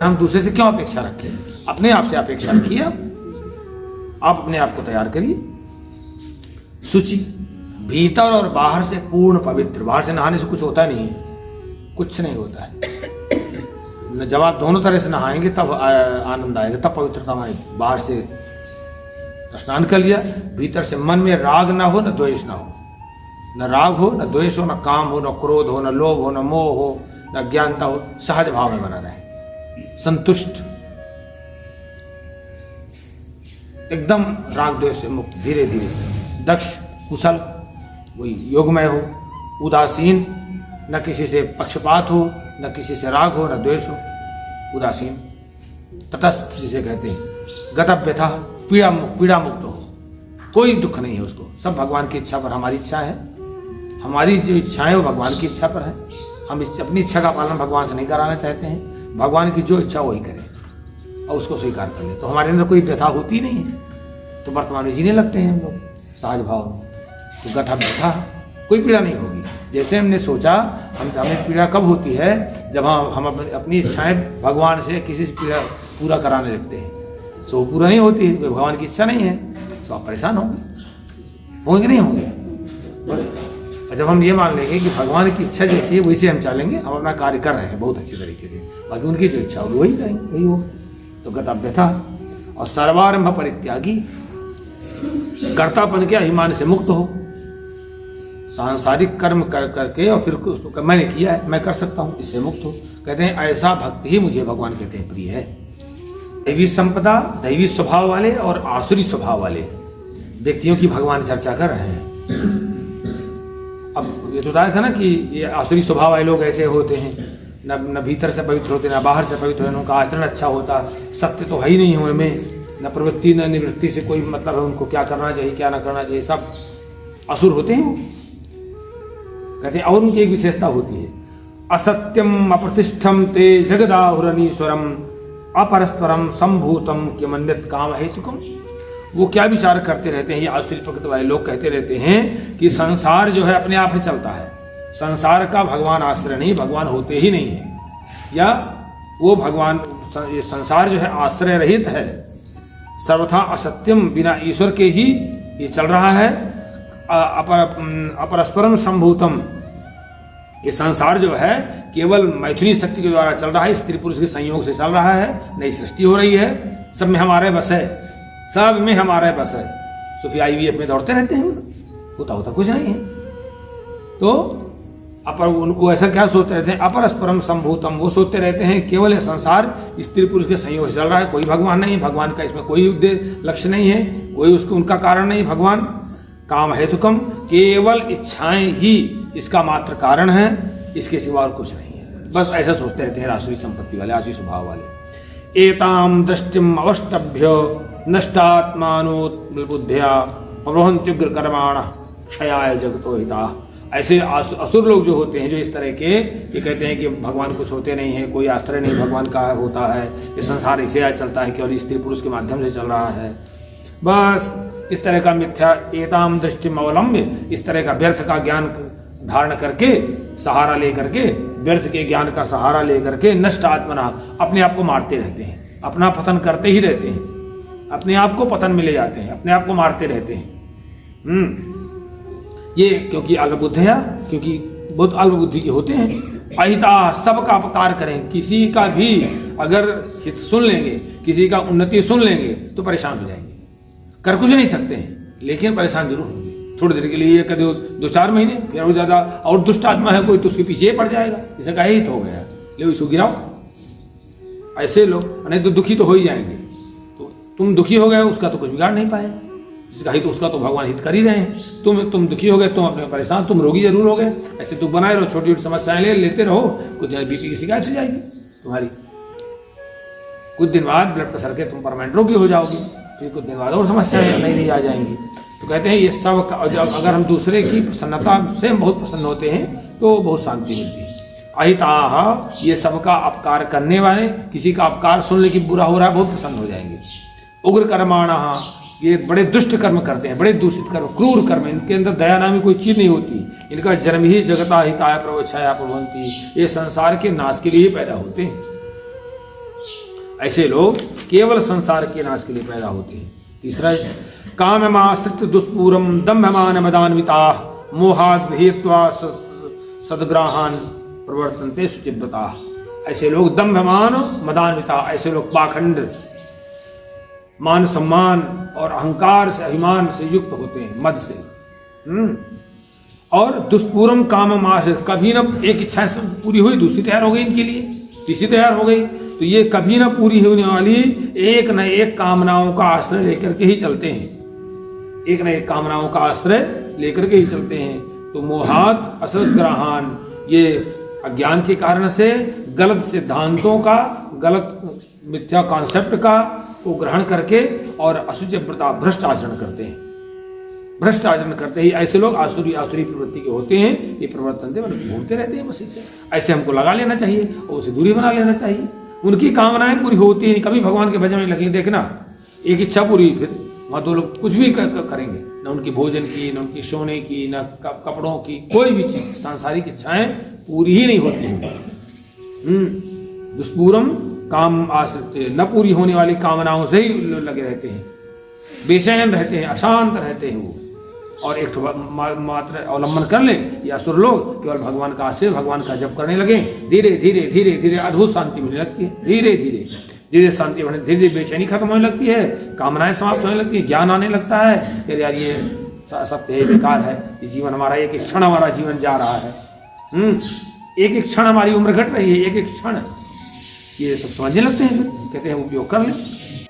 हम दूसरे से क्यों अपेक्षा रखें? अपने आप से अपेक्षा रखिए। आप अपने आप को तैयार करिए। शुचि, भीतर और बाहर से पूर्ण पवित्र। बाहर से नहाने से कुछ होता नहीं है, कुछ नहीं होता है। जब आप दोनों तरह से नहाएंगे तब आनंद आएगा, तब पवित्रता आएगी। बाहर से स्नान कर लिया, भीतर से मन में राग ना हो, न द्वेष ना हो। न राग हो, न द्वेष हो, न काम हो, न क्रोध हो, न लोभ हो, न मोह हो, न अज्ञानता हो। सहज भाव में बना रहे, संतुष्ट, एकदम राग द्वेष से मुक्त, धीरे धीरे। दक्ष, कुशल, वही योगमय हो। उदासीन, न किसी से पक्षपात हो, न किसी से राग हो, न द्वेष हो। उदासीन, तटस्थ जिसे कहते हैं। गतव्यथा, पीड़ा मुक्त हो, कोई दुख नहीं है उसको। सब भगवान की इच्छा पर। हमारी इच्छा है, हमारी जो इच्छाएं वो भगवान की इच्छा पर है। हम अपनी इच्छा का पालन भगवान से नहीं कराना चाहते हैं। भगवान की जो इच्छा वही करें और उसको स्वीकार कर ले। तो हमारे अंदर कोई व्यथा होती नहीं है, तो वर्तमान में जीने लगते हैं हम लोग सहज भाव में। तो गठा व्यथा, कोई पीड़ा नहीं होगी। जैसे हमने सोचा, हमें पीड़ा कब होती है? जब हम अपनी इच्छाएं भगवान से किसी से पीड़ा पूरा कराने लगते हैं। तो वो पूरा नहीं होती है, भगवान की इच्छा नहीं है, तो आप परेशान होंगे नहीं होंगे? और जब हम ये मान लेंगे कि भगवान की इच्छा जैसी है वैसे हम चलेंगे, हम अपना कार्य कर रहे हैं बहुत अच्छी तरीके से, बाकी उनकी जो इच्छा होगी वही करेंगे, वही हो। तो गतव्यथा। और सर्वारंभ परित्यागी, कर्तापन के अभिमान से मुक्त हो। सांसारिक कर्म कर करके और फिर उसको मैंने किया है, मैं कर सकता हूँ, इससे मुक्त हो। कहते हैं ऐसा भक्ति ही मुझे भगवान कहते हैं प्रिय है। दैवी संपदा, दैवी स्वभाव वाले और आसुरी स्वभाव वाले व्यक्तियों की भगवान चर्चा कर रहे हैं। अब ये तो बताया था ना कि ये आसुरी स्वभाव वाले लोग ऐसे होते हैं, न भीतर से पवित्र होते, न बाहर से पवित्र होते, उनका आचरण अच्छा होता, सत्य तो है ही नहीं उनमें, न प्रवृत्ति न निवृत्ति से कोई मतलब है उनको, क्या करना चाहिए क्या ना करना चाहिए, सब असुर होते हैं। कहते हैं और उनकी एक विशेषता होती है, असत्यम अप्रतिष्ठम ते जगदाहुरनीश्वरम अपरस्परम संभूतम किमन्यत काम हेतुकम। वो क्या विचार करते रहते हैं, ये आसुरी प्रकृति वाले लोग कहते रहते हैं कि संसार जो है अपने आप ही चलता है, संसार का भगवान आश्रय नहीं, भगवान होते ही नहीं है, या वो भगवान, ये संसार जो है आश्रय रहित है, सर्वथा असत्यम, बिना ईश्वर के ही ये चल रहा है। अपरस्परम संभूतम, ये संसार जो है केवल मैथुनी शक्ति के द्वारा चल रहा है, स्त्री पुरुष के संयोग से चल रहा है, नई सृष्टि हो रही है, सब में हमारे बस है, सब में हमारे बस है। सुफी IVF में दौड़ते रहते हैं, होता कुछ नहीं है। तो उनको ऐसा क्या सोचते रहते हैं, अपरस्परम संभूतम, वो सोचते रहते हैं केवल ये संसार स्त्री पुरुष के संयोग से चल रहा है, कोई भगवान नहीं, भगवान का इसमें कोई उद्देश्य लक्ष्य नहीं है, कोई उसको उनका कारण नहीं भगवान। काम हेतुकम, केवल इच्छाएं ही इसका मात्र कारण है, इसके सिवा और कुछ नहीं है। बस ऐसा सोचते रहते हैं आसुरी संपत्ति वाले, आसुरी स्वभाव वाले। एताम दृष्टिम अवष्टभ्य नष्टात्मानुबुद्ध्या प्रवहन्त्युग्र कर्माण क्षयाय जगतो हिता। ऐसे असुर लोग जो होते हैं, जो इस तरह के ये कहते हैं कि भगवान कुछ होते नहीं है, कोई आश्रय नहीं भगवान का होता है, ये संसार इसे चलता है, केवल स्त्री पुरुष के माध्यम से चल रहा है, बस इस तरह का मिथ्या एताम दृष्टि अवलंब्य, इस तरह का व्यर्थ का ज्ञान धारण करके, सहारा लेकर के, व्यर्थ के ज्ञान का सहारा लेकर के, नष्ट आत्मना, अपने आप को मारते रहते हैं, अपना पतन करते ही रहते हैं, अपने आप को पतन में ले जाते हैं, अपने आप को मारते रहते हैं। ये क्योंकि अल्पबुद्धिया, क्योंकि बहुत अल्पबुद्धि के होते हैं। अहिता, सबका अपकार करें, किसी का भी अगर हित सुन लेंगे, किसी का उन्नति सुन लेंगे तो परेशान हो जाएंगे, कर कुछ नहीं सकते हैं लेकिन परेशान जरूर होंगे थोड़ी देर के लिए, कभी 2-4 महीने, फिर और ज्यादा, और दुष्ट आत्मा है कोई तो उसके पीछे पड़ जाएगा, जैसे का हित हो गया, ले इसको गिराओ। ऐसे लोग नहीं तो दुखी तो हो ही जाएंगे। तो तुम दुखी हो गए, उसका तो कुछ बिगाड़ नहीं पाए, जिसका हित उसका तो भगवान हित कर ही रहे हैं। तुम दुखी हो गए, तुम अपने परेशान, तुम रोगी जरूर हो गए, ऐसे दुख बनाए रहो, छोटी छोटी समस्याएं लेते रहो, कुछ दिन बीपी की शिकायत हो जाएगी तुम्हारी, कुछ दिन बाद ब्लड प्रेशर के तुम परमानेंट रोगी हो जाओगे, फिर कुछ दिन बाद और समस्याएं नहीं आ जाएंगी। तो कहते हैं ये सब अगर हम दूसरे की प्रसन्नता से हम बहुत प्रसन्न होते हैं तो बहुत शांति मिलती है। अहिताह, ये सबका अपकार करने वाले, किसी का अपकार सुनने की बुरा हो रहा है बहुत प्रसन्न हो जाएंगे। उग्र कर्माणः, ये बड़े दुष्ट कर्म करते हैं, बड़े दूषित कर्म, क्रूर कर्म, इनके अंदर दया नामी कोई चीज नहीं होती, इनका जन्म ही जगता हिताय प्रवक्षाया प्रभवंती, ये संसार के नाश के लिए ही पैदा होते हैं। ऐसे लोग केवल संसार के नाश के लिए पैदा होते हैं। तीसरा, काममाश्रित दुष्पूरम दम्भमान मदान्विता मोहाद भेत्वा सदग्राहान प्रवर्तन्ते शुचिव्रता। ऐसे लोग दम्भमान मदान्विता, ऐसे लोग पाखंड, मान सम्मान और अहंकार से, अभिमान से युक्त होते हैं, मद से। और दुष्पूरम काम आश्रित, कभी ना एक इच्छा पूरी हुई दूसरी तैयार हो गई, इनके लिए तीसरी तैयार हो गई, तो ये कभी ना पूरी होने वाली एक न एक कामनाओं का आश्रय लेकर के ही चलते हैं, एक न एक कामनाओं का आश्रय लेकर के ही चलते हैं। तो मोहात असदग्राहान, ये अज्ञान के कारण से गलत सिद्धांतों का, गलत मिथ्या कॉन्सेप्ट का को ग्रहण करके और असुचिव्रता, भ्रष्ट आचरण करते हैं, भ्रष्ट आचरण करते ही ऐसे लोग आसुरी प्रवृत्ति के होते हैं। ये प्रवर्तन थे, मतलब घूमते रहते हैं बस इसे। ऐसे हमको लगा लेना चाहिए और उसे दूरी बना लेना चाहिए। उनकी कामनाएं पूरी होती नहीं, कभी भगवान के भजन में लगेंगे। देखना, एक इच्छा पूरी, फिर वहाँ तो लोग कुछ भी करेंगे, न उनकी भोजन की, न उनकी सोने की, न कपड़ों की, कोई भी चीज, सांसारिक इच्छाएं पूरी ही नहीं होती हैं। दुष्पूरम काम आश्रित, न पूरी होने वाली कामनाओं से ही लगे रहते हैं, बेचैन रहते हैं, अशांत रहते हैं वो। और एक मात्र अवलंबन कर ले ये असुर लोग, केवल भगवान का आश्रय, भगवान का जप करने लगे, धीरे धीरे धीरे धीरे अद्भुत शांति मिलने लगती है। धीरे धीरे धीरे शांति होने, धीरे धीरे बेचैनी खत्म होने लगती है, कामनाएं समाप्त होने लगती है, ज्ञान आने लगता है। यार ये सत्य है, बेकार है, ये जीवन हमारा, एक एक क्षण हमारा जीवन जा रहा है, एक एक क्षण हमारी उम्र घट रही है, एक एक क्षण, ये सब समझने लगते हैं। फिर कहते हैं उपयोग कर ले।